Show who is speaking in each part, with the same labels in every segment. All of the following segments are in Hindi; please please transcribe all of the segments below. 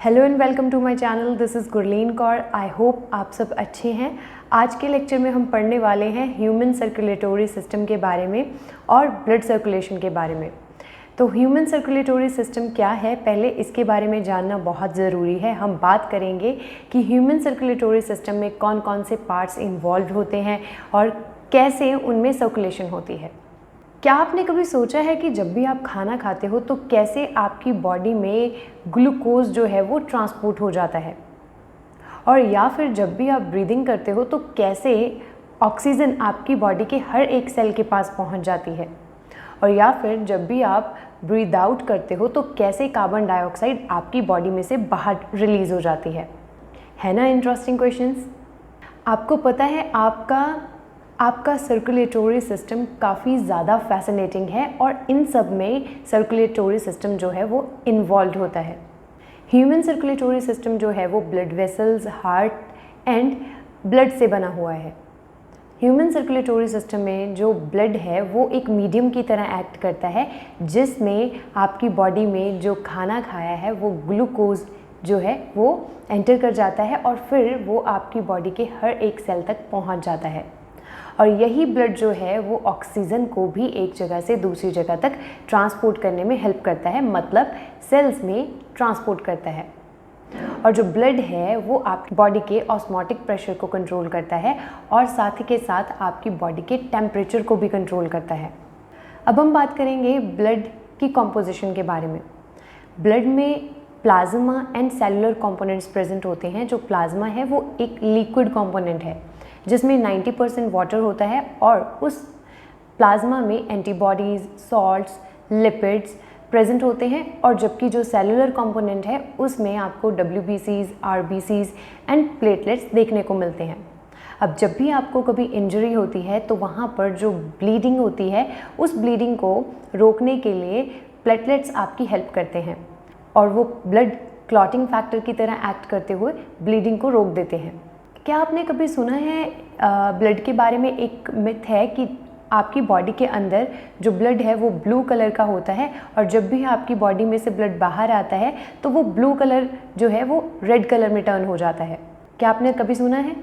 Speaker 1: Hello and welcome to my channel. This is Gurleen Kaur. I hope आप सब अच्छे हैं। आज के लेक्चर में हम पढ़ने वाले हैं ह्यूमन सर्कुलेटरी सिस्टम के बारे में और ब्लड सर्कुलेशन के बारे में। तो ह्यूमन सर्कुलेटरी सिस्टम क्या है, पहले इसके बारे में जानना बहुत ज़रूरी है। हम बात करेंगे कि ह्यूमन सर्कुलेटरी सिस्टम में कौन कौन से पार्ट्स इन्वॉल्व होते हैं और कैसे उनमें सर्कुलेशन होती है। क्या आपने कभी सोचा है कि जब भी आप खाना खाते हो तो कैसे आपकी बॉडी में ग्लूकोज जो है वो ट्रांसपोर्ट हो जाता है, और या फिर जब भी आप ब्रीदिंग करते हो तो कैसे ऑक्सीजन आपकी बॉडी के हर एक सेल के पास पहुंच जाती है, और या फिर जब भी आप ब्रीद आउट करते हो तो कैसे कार्बन डाइऑक्साइड आपकी बॉडी में से बाहर रिलीज हो जाती है ना इंटरेस्टिंग क्वेश्चंस। आपको पता है आपका सर्कुलेटरी सिस्टम काफ़ी ज़्यादा फैसिनेटिंग है और इन सब में सर्कुलेटरी सिस्टम जो है वो इन्वॉल्व होता है। ह्यूमन सर्कुलेटरी सिस्टम जो है वो blood vessels, heart and blood से बना हुआ है। ह्यूमन सर्कुलेटरी सिस्टम में जो ब्लड है वो एक मीडियम की तरह एक्ट करता है, जिसमें आपकी बॉडी में जो खाना खाया है वो ग्लूकोज जो है वो एंटर कर जाता है और फिर वो आपकी बॉडी के हर एक सेल तक पहुंच जाता है। और यही ब्लड जो है वो ऑक्सीजन को भी एक जगह से दूसरी जगह तक ट्रांसपोर्ट करने में हेल्प करता है, मतलब सेल्स में ट्रांसपोर्ट करता है। और जो ब्लड है वो आपकी बॉडी के ऑस्मोटिक प्रेशर को कंट्रोल करता है और साथ ही के साथ आपकी बॉडी के टेम्परेचर को भी कंट्रोल करता है। अब हम बात करेंगे ब्लड की कॉम्पोजिशन के बारे में। ब्लड में plasma and cellular components present होते हैं। जो प्लाज्मा है वो एक लिक्विड कंपोनेंट है जिसमें 90% वाटर होता है, और उस प्लाज्मा में एंटीबॉडीज़, सॉल्ट्स, लिपिड्स प्रेजेंट होते हैं। और जबकि जो सेलुलर कंपोनेंट है उसमें आपको WBCs, RBCs एंड प्लेटलेट्स देखने को मिलते हैं। अब जब भी आपको कभी इंजरी होती है तो वहाँ पर जो ब्लीडिंग होती है उस ब्लीडिंग को रोकने के लिए प्लेटलेट्स आपकी हेल्प करते हैं और वो ब्लड क्लॉटिंग फैक्टर की तरह एक्ट करते हुए ब्लीडिंग को रोक देते हैं। क्या आपने कभी सुना है ब्लड के बारे में एक मिथ है कि आपकी बॉडी के अंदर जो ब्लड है वो ब्लू कलर का होता है, और जब भी आपकी बॉडी में से ब्लड बाहर आता है तो वो ब्लू कलर जो है वो रेड कलर में टर्न हो जाता है। क्या आपने कभी सुना है?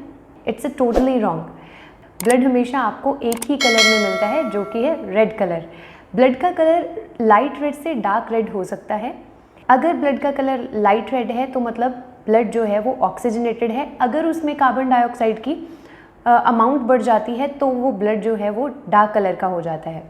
Speaker 1: It's a totally wrong. Blood हमेशा आपको एक ही कलर में मिलता है जो कि है रेड कलर। ब्लड का कलर लाइट रेड से डार्क रेड हो सकता है। अगर ब्लड का कलर लाइट रेड है तो मतलब ब्लड जो है वो ऑक्सीजनेटेड है। अगर उसमें कार्बन डाइऑक्साइड की अमाउंट बढ़ जाती है तो वो ब्लड जो है वो डार्क कलर का हो जाता है।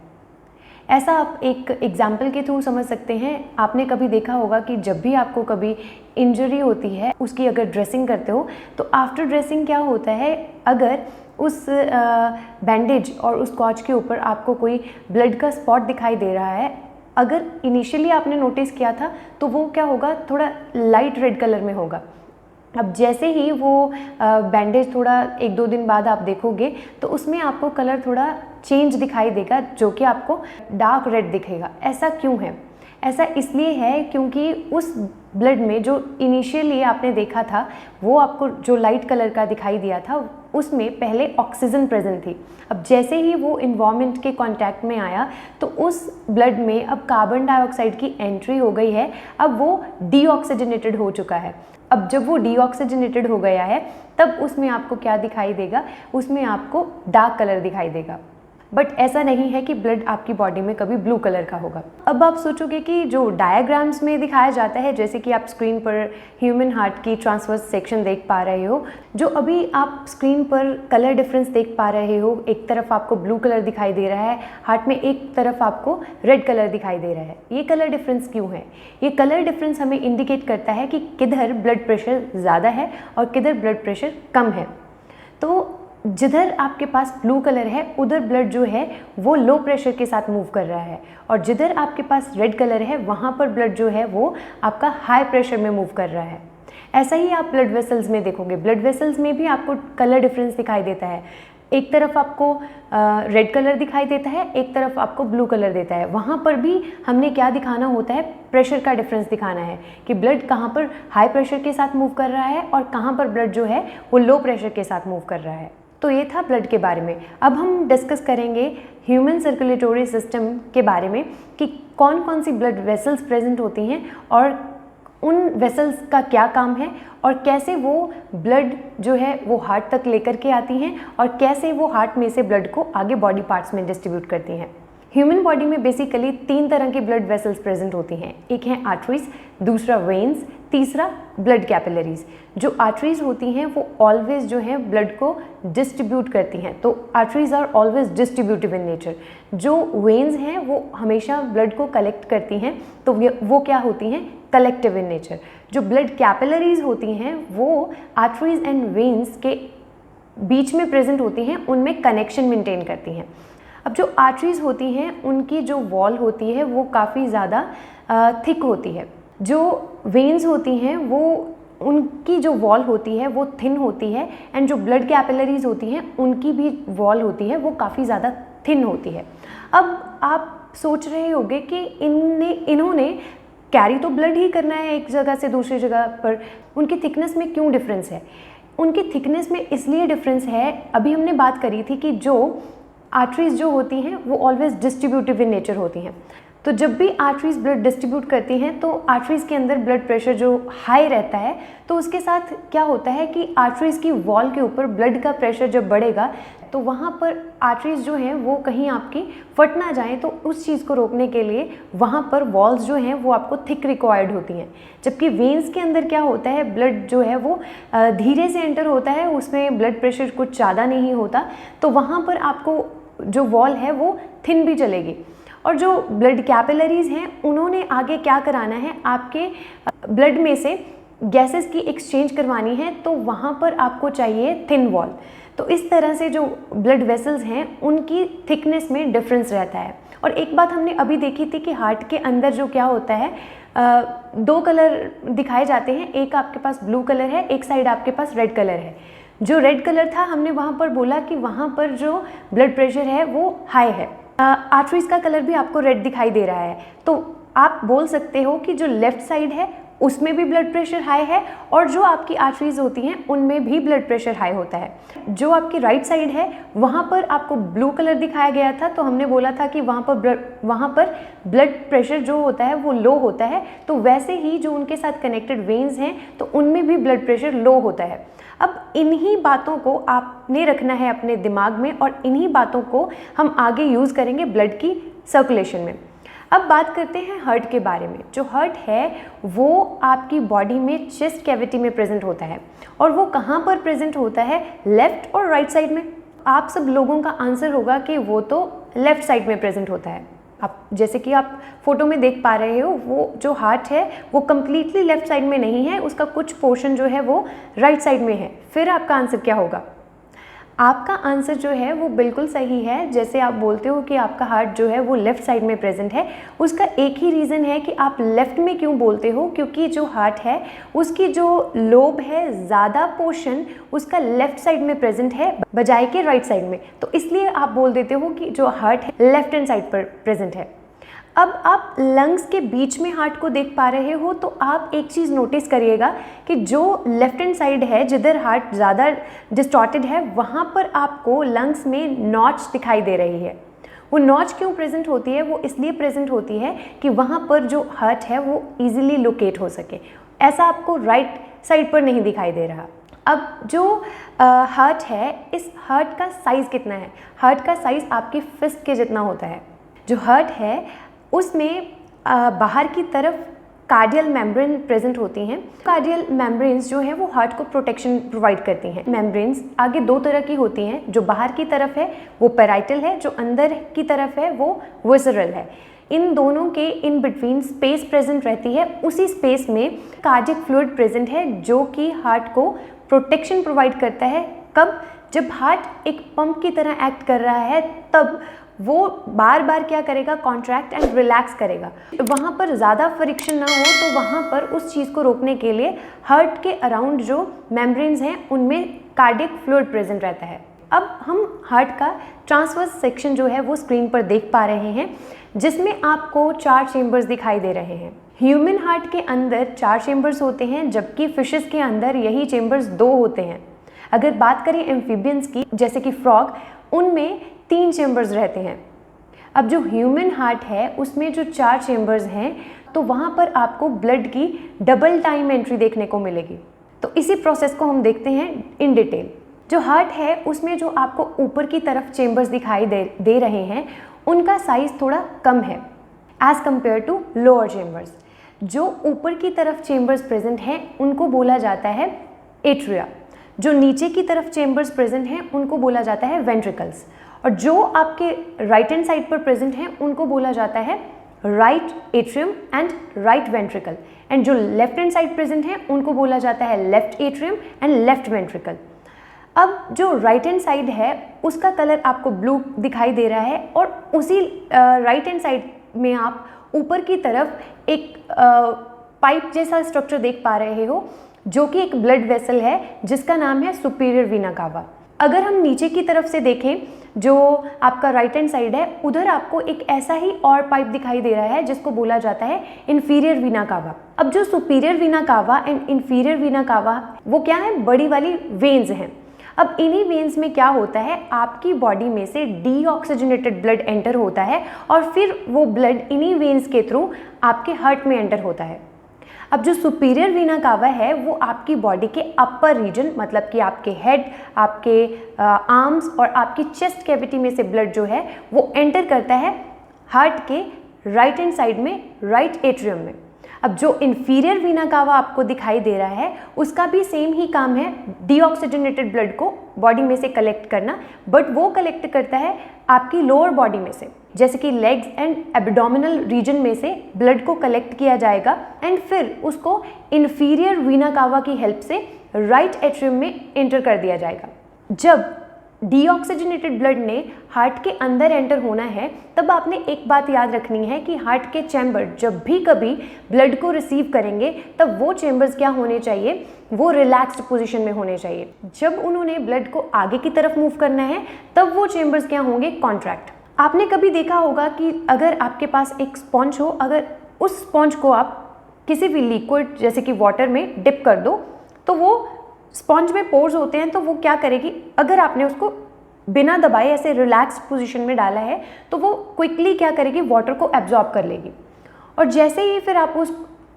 Speaker 1: ऐसा आप एक एग्जाम्पल के थ्रू समझ सकते हैं। आपने कभी देखा होगा कि जब भी आपको कभी इंजरी होती है, उसकी अगर ड्रेसिंग करते हो तो आफ्टर ड्रेसिंग क्या होता है, अगर उस बैंडेज और उस कॉच के ऊपर आपको कोई ब्लड का स्पॉट दिखाई दे रहा है, अगर इनिशियली आपने नोटिस किया था तो वो क्या होगा, थोड़ा लाइट रेड कलर में होगा। अब जैसे ही वो बैंडेज थोड़ा 1-2 दिन बाद आप देखोगे तो उसमें आपको कलर थोड़ा चेंज दिखाई देगा, जो कि आपको डार्क रेड दिखेगा। ऐसा क्यों है? ऐसा इसलिए है क्योंकि उस ब्लड में जो इनिशियली आपने देखा था वो आपको जो लाइट कलर का दिखाई दिया था उसमें पहले ऑक्सीजन प्रेजेंट थी। अब जैसे ही वो इन्वायरमेंट के कांटेक्ट में आया तो उस ब्लड में अब कार्बन डाइऑक्साइड की एंट्री हो गई है। अब वो डीऑक्सीजनेटेड हो चुका है। अब जब वो डीऑक्सीजनेटेड हो गया है तब उसमें आपको क्या दिखाई देगा, उसमें आपको डार्क कलर दिखाई देगा। बट ऐसा नहीं है कि ब्लड आपकी बॉडी में कभी ब्लू कलर का होगा। अब आप सोचोगे कि जो डायग्राम्स में दिखाया जाता है, जैसे कि आप स्क्रीन पर ह्यूमन हार्ट की ट्रांसवर्स सेक्शन देख पा रहे हो, जो अभी आप स्क्रीन पर कलर डिफरेंस देख पा रहे हो, एक तरफ आपको ब्लू कलर दिखाई दे रहा है हार्ट में, एक तरफ आपको रेड कलर दिखाई दे रहा है। ये कलर डिफरेंस क्यों है? ये कलर डिफरेंस हमें इंडिकेट करता है कि किधर ब्लड प्रेशर ज़्यादा है और किधर ब्लड प्रेशर कम है। तो जिधर आपके पास ब्लू कलर है उधर ब्लड जो है वो लो प्रेशर के साथ मूव कर रहा है, और जिधर आपके पास रेड कलर है वहाँ पर ब्लड जो है वो आपका हाई प्रेशर में मूव कर रहा है। ऐसा ही आप ब्लड वेसल्स में देखोगे। ब्लड वेसल्स में भी आपको कलर डिफरेंस दिखाई देता है। एक तरफ आपको रेड कलर दिखाई देता है, एक तरफ आपको ब्लू कलर देता है। वहाँ पर भी हमने क्या दिखाना होता है, प्रेशर का डिफरेंस दिखाना है कि ब्लड कहाँ पर हाई प्रेशर के साथ मूव कर रहा है और कहाँ पर ब्लड जो है वो लो प्रेशर के साथ मूव कर रहा है। तो ये था ब्लड के बारे में। अब हम डिस्कस करेंगे ह्यूमन सर्कुलेटरी सिस्टम के बारे में कि कौन कौन सी ब्लड वेसल्स प्रेजेंट होती हैं और उन वेसल्स का क्या काम है और कैसे वो ब्लड जो है वो हार्ट तक लेकर के आती हैं और कैसे वो हार्ट में से ब्लड को आगे बॉडी पार्ट्स में डिस्ट्रीब्यूट करती हैं। ह्यूमन बॉडी में बेसिकली 3 तरह के ब्लड वेसल्स प्रेजेंट होती हैं। एक है आर्टरीज, दूसरा वेन्स, तीसरा ब्लड कैपिलरीज। जो आर्टरीज होती हैं वो ऑलवेज जो है ब्लड को डिस्ट्रीब्यूट करती हैं, तो arteries are always distributive in nature. जो वेन्स हैं वो हमेशा ब्लड को कलेक्ट करती हैं, तो वो क्या होती हैं, कलेक्टिव इन नेचर। जो ब्लड कैपिलरीज होती हैं वो आर्टरीज एंड वेन्स के बीच में प्रेजेंट होती हैं, उनमें कनेक्शन मेंटेन करती हैं। अब जो आर्टरीज होती हैं उनकी जो वॉल होती है वो काफ़ी ज़्यादा थिक होती है। जो वेन्स होती हैं वो उनकी जो वॉल होती है वो थिन होती है, एंड जो ब्लड कैपिलरीज होती हैं उनकी भी वॉल होती है वो काफ़ी ज़्यादा थिन होती है। अब आप सोच रहे होंगे कि इन्होंने कैरी तो ब्लड ही करना है एक जगह से दूसरी जगह पर, उनकी थिकनेस में क्यों डिफरेंस है? उनकी थिकनेस में इसलिए डिफरेंस है, अभी हमने बात करी थी कि जो आर्टरीज जो होती हैं वो ऑलवेज डिस्ट्रीब्यूटिव इन नेचर होती हैं। तो जब भी आर्टरीज ब्लड डिस्ट्रीब्यूट करती हैं तो आर्टरीज के अंदर ब्लड प्रेशर जो हाई रहता है, तो उसके साथ क्या होता है कि आर्टरीज की वॉल के ऊपर ब्लड का प्रेशर जब बढ़ेगा तो वहाँ पर आर्टरीज जो हैं वो कहीं आपकी फट ना जाएं, तो उस चीज़ को रोकने के लिए वहाँ पर वॉल्स जो हैं वो आपको थिक रिक्वायर्ड होती हैं। जबकि वेन्स के अंदर क्या होता है, ब्लड जो है वो धीरे से एंटर होता है, उसमें ब्लड प्रेशर कुछ ज़्यादा नहीं होता, तो वहाँ पर आपको जो वॉल है वो थिन भी चलेगी। और जो ब्लड कैपिलरीज हैं उन्होंने आगे क्या कराना है, आपके ब्लड में से गैसेस की एक्सचेंज करवानी है, तो वहाँ पर आपको चाहिए थिन वॉल। तो इस तरह से जो ब्लड वेसल्स हैं उनकी थिकनेस में डिफरेंस रहता है। और एक बात हमने अभी देखी थी कि हार्ट के अंदर जो क्या होता है, 2 कलर दिखाए जाते हैं, एक आपके पास ब्लू कलर है, एक साइड आपके पास रेड कलर है। जो रेड कलर था हमने वहाँ पर बोला कि वहाँ पर जो ब्लड प्रेशर है वो हाई है। आर्टरीज का कलर भी आपको रेड दिखाई दे रहा है, तो आप बोल सकते हो कि जो लेफ्ट साइड है उसमें भी ब्लड प्रेशर हाई है और जो आपकी आर्टरीज होती हैं उनमें भी ब्लड प्रेशर हाई होता है। जो आपकी राइट साइड है वहाँ पर आपको ब्लू कलर दिखाया गया था, तो हमने बोला था कि वहाँ पर ब्लड प्रेशर जो होता है वो लो होता है। तो वैसे ही जो उनके साथ कनेक्टेड वेन्स हैं तो उनमें भी ब्लड प्रेशर लो होता है। अब इन्हीं बातों को आपने रखना है अपने दिमाग में और इन्हीं बातों को हम आगे यूज़ करेंगे ब्लड की सर्कुलेशन में। अब बात करते हैं हार्ट के बारे में। जो हार्ट है वो आपकी बॉडी में चेस्ट कैविटी में प्रेजेंट होता है, और वो कहाँ पर प्रेजेंट होता है, लेफ्ट और राइट साइड में। आप सब लोगों का आंसर होगा कि वो तो लेफ्ट साइड में प्रेजेंट होता है। आप जैसे कि आप फोटो में देख पा रहे हो, वो जो हार्ट है वो कम्प्लीटली लेफ्ट साइड में नहीं है, उसका कुछ पोर्शन जो है वो राइट साइड में है। फिर आपका आंसर क्या होगा? आपका आंसर जो है वो बिल्कुल सही है। जैसे आप बोलते हो कि आपका हार्ट जो है वो लेफ़्ट साइड में प्रेजेंट है, उसका एक ही रीज़न है कि आप लेफ़्ट में क्यों बोलते हो, क्योंकि जो हार्ट है उसकी जो लोब है, ज़्यादा पोर्शन उसका लेफ़्ट साइड में प्रेजेंट है बजाय के राइट साइड में, तो इसलिए आप बोल देते हो कि जो हार्ट है लेफ़्ट हैंड साइड पर प्रेजेंट है। अब आप लंग्स के बीच में हार्ट को देख पा रहे हो, तो आप एक चीज़ नोटिस करिएगा कि जो लेफ्ट हैंड साइड है जिधर हार्ट ज़्यादा डिस्टॉर्टेड है, वहाँ पर आपको लंग्स में नॉच दिखाई दे रही है। वो नॉच क्यों प्रेजेंट होती है? वो इसलिए प्रेजेंट होती है कि वहाँ पर जो हार्ट है वो ईजिली लोकेट हो सके। ऐसा आपको राइट साइड पर नहीं दिखाई दे रहा। अब जो हार्ट है, इस हार्ट का साइज़ कितना है? हार्ट का साइज़ आपकी फिस्ट के जितना होता है। जो हार्ट है उसमें बाहर की तरफ कार्डियल मेम्ब्रेन प्रेजेंट होती हैं। कार्डियल मेम्ब्रेन्स जो हैं वो हार्ट को प्रोटेक्शन प्रोवाइड करती हैं। मेम्ब्रेन्स आगे 2 तरह की होती हैं, जो बाहर की तरफ है वो पैराइटल है, जो अंदर की तरफ है वो विसरल है। इन दोनों के इन बिटवीन स्पेस प्रेजेंट रहती है, उसी स्पेस में कार्डियक फ्लूइड प्रेजेंट है जो कि हार्ट को प्रोटेक्शन प्रोवाइड करता है। कब? जब हार्ट एक पंप की तरह एक्ट कर रहा है, तब वो बार बार क्या करेगा, कॉन्ट्रैक्ट एंड रिलैक्स करेगा। वहाँ पर ज़्यादा फ्रिक्शन ना हो, तो वहाँ पर उस चीज़ को रोकने के लिए हार्ट के अराउंड जो मेम्ब्रेन्स हैं उनमें कार्डियक फ्लूइड प्रेजेंट रहता है। अब हम हार्ट का ट्रांसवर्स सेक्शन जो है वो स्क्रीन पर देख पा रहे हैं, जिसमें आपको 4 चेम्बर्स दिखाई दे रहे हैं। ह्यूमन हार्ट के अंदर 4 चेम्बर्स होते हैं, जबकि फिशेस के अंदर यही चेम्बर्स 2 होते हैं। अगर बात करें एम्फीबियंस की, जैसे कि फ्रॉग, उनमें 3 चेम्बर्स रहते हैं। अब जो ह्यूमन हार्ट है उसमें जो 4 चेम्बर्स हैं, तो वहाँ पर आपको ब्लड की डबल टाइम एंट्री देखने को मिलेगी। तो इसी प्रोसेस को हम देखते हैं इन डिटेल। जो हार्ट है उसमें जो आपको ऊपर की तरफ चेम्बर्स दिखाई दे रहे हैं उनका साइज़ थोड़ा कम है as compared to lower chambers. जो ऊपर की तरफ चेम्बर्स प्रेजेंट हैं उनको बोला जाता है एट्रिया, जो नीचे की तरफ चेम्बर्स प्रेजेंट हैं उनको बोला जाता है वेंट्रिकल्स, और जो आपके राइट हैंड साइड पर प्रेजेंट हैं उनको बोला जाता है right atrium and right ventricle, and जो लेफ्ट हैंड साइड प्रेजेंट हैं उनको बोला जाता है left atrium and left ventricle. अब जो राइट हैंड साइड है उसका कलर आपको ब्लू दिखाई दे रहा है, और उसी राइट हैंड साइड में आप ऊपर की तरफ एक पाइप जैसा स्ट्रक्चर देख पा रहे हो जो कि एक ब्लड वेसल है जिसका नाम है सुपीरियर वीना कावा। अगर हम नीचे की तरफ से देखें, जो आपका राइट हैंड साइड है उधर आपको एक ऐसा ही और पाइप दिखाई दे रहा है जिसको बोला जाता है इंफीरियर वीना कावा। अब जो सुपीरियर वीना कावा एंड इंफीरियर वीना कावा वो क्या है, बड़ी वाली वेन्स हैं। अब इन्हीं वेन्स में क्या होता है, आपकी बॉडी में से डीऑक्सीजनेटेड ब्लड एंटर होता है और फिर वो ब्लड इन्हीं वेन्स के थ्रू आपके हार्ट में एंटर होता है। अब जो सुपीरियर वीना कावा है वो आपकी बॉडी के अपर रीजन, मतलब कि आपके हेड, आपके आर्म्स और आपकी चेस्ट कैविटी में से ब्लड जो है वो एंटर करता है हार्ट के राइट हैंड साइड में, राइट एट्रियम में। अब जो इंफीरियर वीना कावा आपको दिखाई दे रहा है उसका भी सेम ही काम है, डीऑक्सीजनेटेड ब्लड को बॉडी में से कलेक्ट करना, बट वो कलेक्ट करता है आपकी लोअर बॉडी में से, जैसे कि लेग्स एंड एब्डोमिनल रीजन में से ब्लड को कलेक्ट किया जाएगा एंड फिर उसको इंफीरियर वीना कावा की हेल्प से राइट एट्रियम में एंटर कर दिया जाएगा। जब डीऑक्सीजनेटेड ब्लड ने हार्ट के अंदर एंटर होना है तब आपने एक बात याद रखनी है कि हार्ट के चैम्बर जब भी कभी ब्लड को रिसीव करेंगे तब वो चैम्बर्स क्या होने चाहिए, वो रिलैक्स्ड पोजीशन में होने चाहिए। जब उन्होंने ब्लड को आगे की तरफ मूव करना है तब वो चैम्बर्स क्या होंगे, कॉन्ट्रैक्ट। आपने कभी देखा होगा कि अगर आपके पास एक स्पॉन्ज हो, अगर उस स्पॉन्ज को आप किसी भी लिक्विड जैसे कि वाटर में डिप कर दो तो वो स्पॉन्ज में पोर्स होते हैं, तो वो क्या करेगी, अगर आपने उसको बिना दबाए ऐसे रिलैक्स्ड पोजीशन में डाला है तो वो क्विकली क्या करेगी, वाटर को एब्जॉर्ब कर लेगी। और जैसे ही फिर आप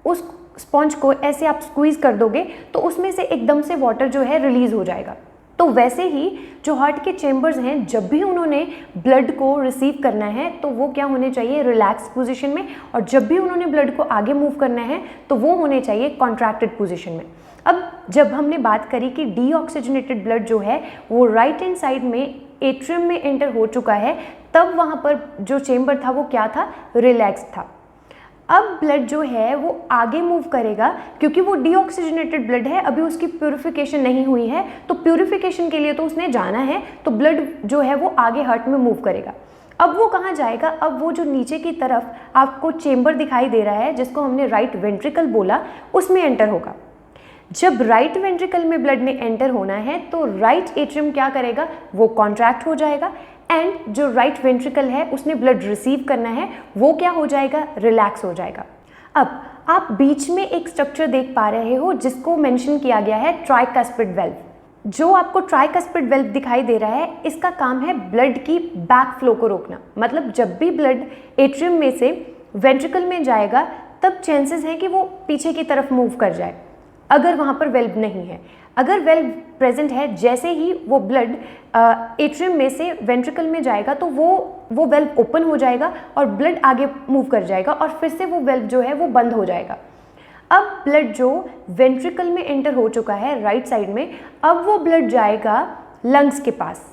Speaker 1: उस स्पॉन्ज को ऐसे आप स्क्वीज़ कर दोगे तो उसमें से एकदम से वाटर जो है रिलीज़ हो जाएगा। तो वैसे ही जो हार्ट के चेम्बर्स हैं, जब भी उन्होंने ब्लड को रिसीव करना है तो वो क्या होने चाहिए, रिलैक्स पोजीशन में, और जब भी उन्होंने ब्लड को आगे मूव करना है तो वो होने चाहिए कॉन्ट्रैक्टेड पोजीशन में। अब जब हमने बात करी कि डीऑक्सीजनेटेड ब्लड जो है वो राइट हैंड साइड में एट्रियम में एंटर हो चुका है, तब वहाँ पर जो चेम्बर था वो क्या था, रिलैक्स था। अब ब्लड जो है वो आगे मूव करेगा, क्योंकि वो डीऑक्सीजनेटेड ब्लड है, अभी उसकी प्यूरिफिकेशन नहीं हुई है, तो प्यूरिफिकेशन के लिए तो उसने जाना है, तो ब्लड जो है वो आगे हार्ट में मूव करेगा। अब वो कहाँ जाएगा, अब वो जो नीचे की तरफ आपको चेम्बर दिखाई दे रहा है जिसको हमने राइट वेंट्रिकल बोला, उसमें एंटर होगा। जब राइट वेंट्रिकल में ब्लड ने एंटर होना है तो राइट एट्रियम क्या करेगा, वो कॉन्ट्रैक्ट हो जाएगा, एंड जो राइट वेंट्रिकल है उसने ब्लड रिसीव करना है वो क्या हो जाएगा, रिलैक्स हो जाएगा। अब आप बीच में एक स्ट्रक्चर देख पा रहे हो जिसको मेंशन किया गया है ट्राइकस्पिड वेल्व। जो आपको ट्राइकस्पिड वेल्व दिखाई दे रहा है इसका काम है ब्लड की बैक फ्लो को रोकना। मतलब जब भी ब्लड एट्रियम में से वेंट्रिकल में जाएगा तब चांसेस है कि वो पीछे की तरफ मूव कर जाए, अगर वहाँ पर वेल्व नहीं है। अगर वेल्व प्रेजेंट है, जैसे ही वो ब्लड एट्रियम में से वेंट्रिकल में जाएगा तो वो वेल्व ओपन हो जाएगा और ब्लड आगे मूव कर जाएगा और फिर से वो वेल्व जो है वो बंद हो जाएगा। अब ब्लड जो वेंट्रिकल में एंटर हो चुका है राइट साइड में, अब वो ब्लड जाएगा लंग्स के पास।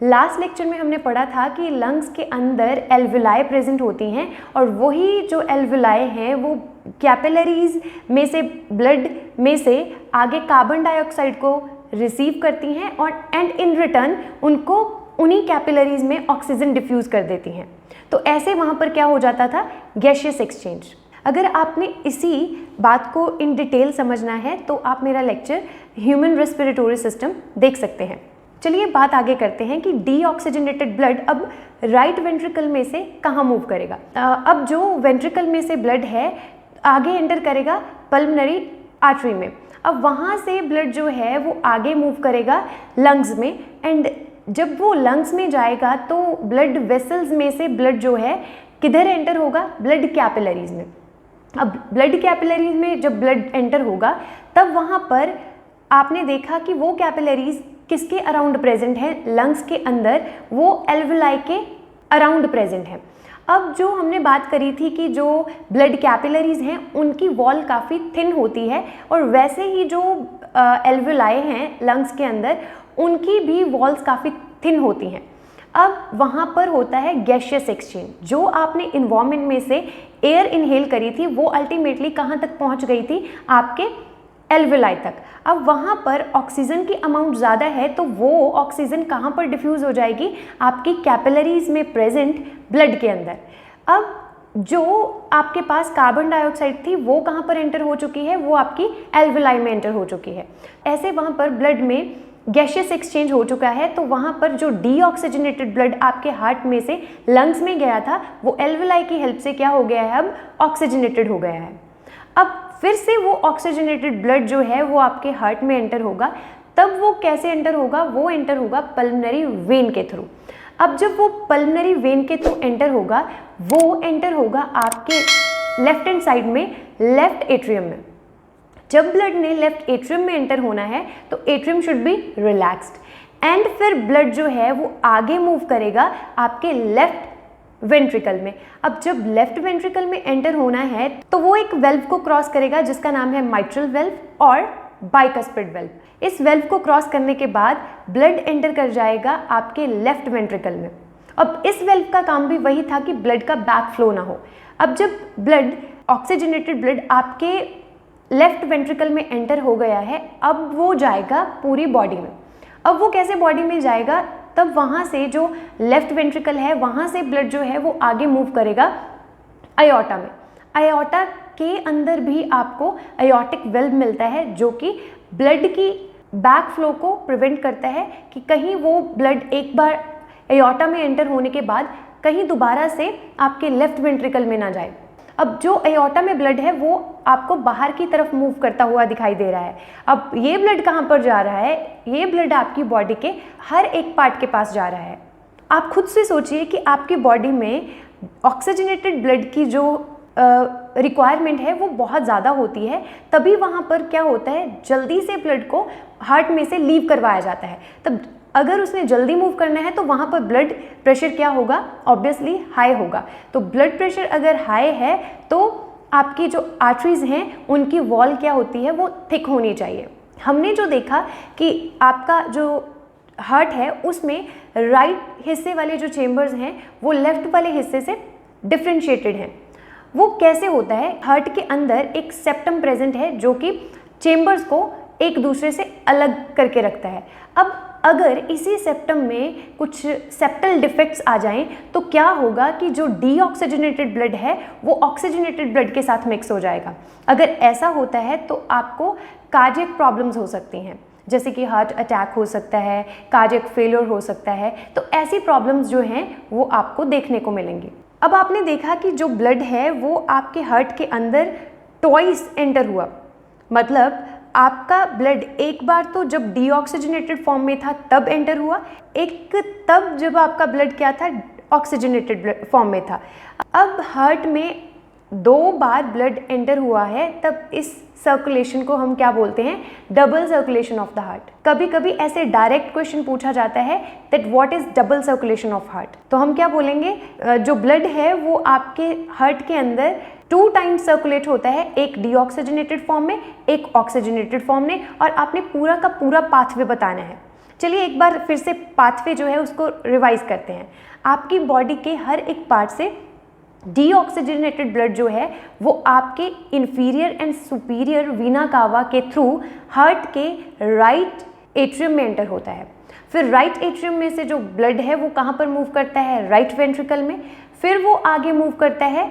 Speaker 1: लास्ट लेक्चर में हमने पढ़ा था कि लंग्स के अंदर एल्वुलाई प्रेजेंट होती हैं और वही जो एल्वुलाई हैं वो कैपिलरीज में से ब्लड में से आगे कार्बन डाइऑक्साइड को रिसीव करती हैं और एंड इन रिटर्न उनको उन्हीं कैपिलरीज में ऑक्सीजन डिफ्यूज़ कर देती हैं। तो ऐसे वहाँ पर क्या हो जाता था, गैसियस एक्सचेंज। अगर आपने इसी बात को इन डिटेल समझना है तो आप मेरा लेक्चर ह्यूमन रेस्पिरेटरी सिस्टम देख सकते हैं। चलिए बात आगे करते हैं कि डीऑक्सीजनेटेड ब्लड अब राइट वेंट्रिकल में से कहाँ मूव करेगा। अब जो वेंट्रिकल में से ब्लड है आगे एंटर करेगा पल्मोनरी आर्टरी में। अब वहाँ से ब्लड जो है वो आगे मूव करेगा लंग्स में, एंड जब वो लंग्स में जाएगा तो ब्लड वेसल्स में से ब्लड जो है किधर एंटर होगा, ब्लड कैपिलरीज में। अब ब्लड कैपिलरीज में जब ब्लड एंटर होगा तब वहाँ पर आपने देखा कि वो कैपिलरीज किसके अराउंड प्रेजेंट है, लंग्स के अंदर, वो एल्वुलाई के अराउंड प्रेजेंट है। अब जो हमने बात करी थी कि जो ब्लड कैपिलरीज हैं उनकी वॉल काफ़ी थिन होती है, और वैसे ही जो एल्वुलाई हैं लंग्स के अंदर उनकी भी वॉल्स काफ़ी थिन होती हैं। अब वहाँ पर होता है गैशियस एक्सचेंज। जो आपने इन्वायरमेंट में से एयर इनहेल करी थी वो अल्टीमेटली कहाँ तक पहुँच गई थी, आपके एल्वुलाई तक। अब वहाँ पर ऑक्सीजन की अमाउंट ज़्यादा है तो वो ऑक्सीजन कहाँ पर डिफ्यूज़ हो जाएगी, आपकी कैपिलरीज में प्रेजेंट ब्लड के अंदर। अब जो आपके पास कार्बन डाइऑक्साइड थी वो कहाँ पर एंटर हो चुकी है, वो आपकी एल्वुलाई में एंटर हो चुकी है। ऐसे वहाँ पर ब्लड में गैशियस एक्सचेंज हो चुका है, तो वहाँ पर जो डीऑक्सीजनेटेड ब्लड आपके हार्ट में से लंग्स में गया था वो एल्वुलाई की हेल्प से क्या हो गया है, अब ऑक्सीजनेटेड हो गया है। अब फिर से वो ऑक्सीजनेटेड ब्लड जो है वो आपके हार्ट में एंटर होगा। तब वो कैसे एंटर होगा, वो एंटर होगा पल्मोनरी वेन के थ्रू। अब जब वो पल्मोनरी वेन के थ्रू एंटर होगा, वो एंटर होगा आपके लेफ्ट हैंड साइड में, लेफ्ट एट्रियम में। जब ब्लड ने लेफ्ट एट्रियम में एंटर होना है तो atrium should be relaxed, and फिर ब्लड जो है वो आगे मूव करेगा आपके लेफ्ट वेंट्रिकल में। अब जब लेफ्ट वेंट्रिकल में एंटर होना है तो वो एक वेल्व को क्रॉस करेगा जिसका नाम है माइट्रल वेल्व और बाइकस्पिड वेल्व। इस वेल्व को क्रॉस करने के बाद ब्लड एंटर कर जाएगा आपके लेफ्ट वेंट्रिकल में। अब इस वेल्व का काम भी वही था कि ब्लड का बैक फ्लो ना हो। अब जब ब्लड, ऑक्सीजनेटेड ब्लड आपके लेफ्ट वेंट्रिकल में एंटर हो गया है, अब वो जाएगा पूरी बॉडी में। अब वो कैसे बॉडी में जाएगा, तब वहाँ से जो लेफ्ट वेंट्रिकल है वहाँ से ब्लड जो है वो आगे मूव करेगा अयोर्टा में। अयोर्टा के अंदर भी आपको अयोर्टिक वेल्व मिलता है जो कि ब्लड की बैक फ्लो को प्रिवेंट करता है कि कहीं वो ब्लड एक बार अयोर्टा में एंटर होने के बाद कहीं दोबारा से आपके लेफ्ट वेंट्रिकल में ना जाए। अब जो अयोर्टा में ब्लड है वो आपको बाहर की तरफ मूव करता हुआ दिखाई दे रहा है। अब ये ब्लड कहाँ पर जा रहा है, ये ब्लड आपकी बॉडी के हर एक पार्ट के पास जा रहा है। आप खुद से सोचिए कि आपकी बॉडी में ऑक्सीजनेटेड ब्लड की जो रिक्वायरमेंट है वो बहुत ज़्यादा होती है, तभी वहाँ पर क्या होता है, जल्दी से ब्लड को हार्ट में से लीव करवाया जाता है। तब अगर उसने जल्दी मूव करना है तो वहाँ पर ब्लड प्रेशर क्या होगा, ऑब्वियसली हाई होगा। तो ब्लड प्रेशर अगर हाई है तो आपकी जो आर्टरीज हैं उनकी वॉल क्या होती है, वो थिक होनी चाहिए। हमने जो देखा कि आपका जो हार्ट है उसमें राइट हिस्से वाले जो चेम्बर्स हैं वो लेफ्ट वाले हिस्से से डिफ्रेंशिएटेड हैं। वो कैसे होता है, हार्ट के अंदर एक सेप्टम प्रेजेंट है जो कि चेम्बर्स को एक दूसरे से अलग करके रखता है। अब अगर इसी सेप्टम में कुछ सेप्टल डिफेक्ट्स आ जाएं तो क्या होगा कि जो डीऑक्सीजनेटेड ब्लड है वो ऑक्सीजनेटेड ब्लड के साथ मिक्स हो जाएगा। अगर ऐसा होता है तो आपको कार्डियक प्रॉब्लम्स हो सकती हैं, जैसे कि हार्ट अटैक हो सकता है, कार्डियक फेलियर हो सकता है। तो ऐसी प्रॉब्लम्स जो हैं वो आपको देखने को मिलेंगी। अब आपने देखा कि जो ब्लड है वो आपके हार्ट के अंदर ट्वाइस एंटर हुआ, मतलब आपका ब्लड एक बार तो जब डीऑक्सीजनेटेड फॉर्म में था तब एंटर हुआ, एक तब जब आपका ब्लड क्या था, ऑक्सीजनेटेड फॉर्म में था। अब हार्ट में 2 बार ब्लड एंटर हुआ है, तब इस सर्कुलेशन को हम क्या बोलते हैं, double circulation of the heart. कभी कभी ऐसे डायरेक्ट क्वेश्चन पूछा जाता है that what is double circulation of heart, तो हम क्या बोलेंगे, जो ब्लड है वो आपके हार्ट के अंदर 2 टाइम्स सर्कुलेट होता है, एक डीऑक्सीजनेटेड फॉर्म में, एक ऑक्सीजनेटेड फॉर्म में, और आपने पूरा का पूरा पाथवे बताना है। चलिए एक बार फिर से पाथवे जो है उसको रिवाइज करते हैं। आपकी बॉडी के हर एक पार्ट से डीऑक्सीजनेटेड ब्लड जो है वो आपके इंफीरियर एंड सुपीरियर वीना कावा के थ्रू हार्ट के राइट एट्रियम में एंटर होता है। फिर राइट एट्रियम में से जो ब्लड है वो कहाँ पर मूव करता है, राइट वेंट्रिकल में। फिर वो आगे मूव करता है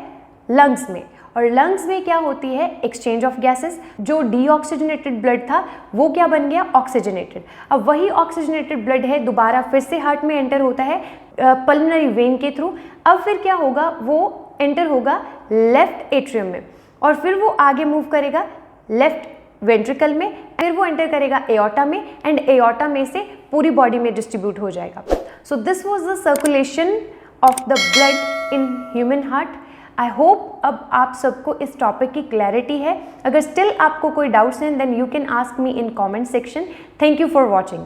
Speaker 1: लंग्स में, और लंग्स में क्या होती है, एक्सचेंज ऑफ गैसेस। जो डीऑक्सीजनेटेड ब्लड था वो क्या बन गया, ऑक्सीजनेटेड। अब वही ऑक्सीजनेटेड ब्लड है दोबारा फिर से हार्ट में एंटर होता है पल्मोनरी वेन के थ्रू। अब फिर क्या होगा, वो एंटर होगा लेफ्ट एट्रियम में, और फिर वो आगे मूव करेगा लेफ्ट वेंट्रिकल में, फिर वो एंटर करेगा एओर्टा में, एंड एओर्टा में से पूरी बॉडी में डिस्ट्रीब्यूट हो जाएगा। So this was the circulation of the blood in human heart. I hope अब आप सबको इस टॉपिक की क्लैरिटी है। अगर स्टिल आपको कोई डाउट्स हैं then you can ask me in comment section. Thank you for watching.